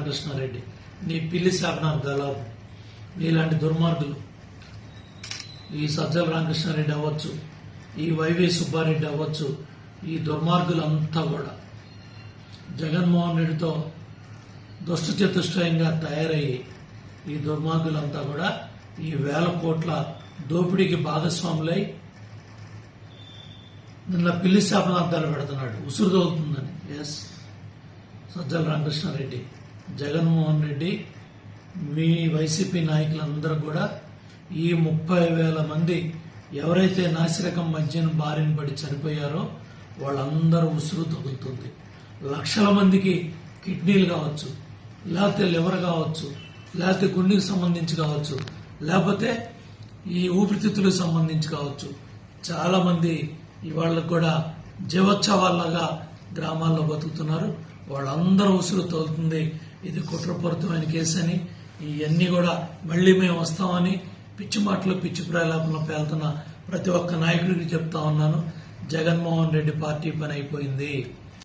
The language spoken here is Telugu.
రామకృష్ణారెడ్డి, నీ పిల్లి శాపనార్థాలు, నీలాంటి దుర్మార్గులు, ఈ సజ్జల రామకృష్ణారెడ్డి అవ్వచ్చు, ఈ వైవి సుబ్బారెడ్డి అవ్వచ్చు, ఈ దుర్మార్గులంతా కూడా జగన్మోహన్ రెడ్డితో దుష్ట చతుష్టయంగా తయారయ్యి ఈ దుర్మార్గులంతా కూడా ఈ 1000 కోట్ల దోపిడీకి భాగస్వాములై నిన్న పిల్లి శాపనార్థాలు పెడుతున్నాడు, ఉసురు తోలుతుందని. ఎస్, సజ్జల రామకృష్ణారెడ్డి, జగన్మోహన్ రెడ్డి, మీ వైసీపీ నాయకులందరూ కూడా ఈ 30,000 మంది ఎవరైతే నాసిరకం మద్యం బారిన పడి చనిపోయారో వాళ్ళందరూ ఉసురు తగులుతుంది. లక్షల మందికి కిడ్నీలు కావచ్చు, లేకపోతే లివర్ కావచ్చు, లేకపోతే గుండెకి సంబంధించి కావచ్చు, లేకపోతే ఈ ఊపిరితిత్తులకు సంబంధించి కావచ్చు, చాలా మంది ఇవాళకు కూడా జీవోత్సవాల్లాగా గ్రామాల్లో బతుకుతున్నారు. వాళ్ళందరూ ఉసురు తోలుతుంది. ఇది కుట్రపూరితమైన కేసు అని, ఇవన్నీ కూడా మళ్ళీ మేము వస్తామని పిచ్చి మాటలు పిచ్చి ప్రలాపంలో పేలుతున్న ప్రతి ఒక్క నాయకుడికి చెప్తా ఉన్నాను. జగన్మోహన్ రెడ్డి పార్టీ పని అయిపోయింది.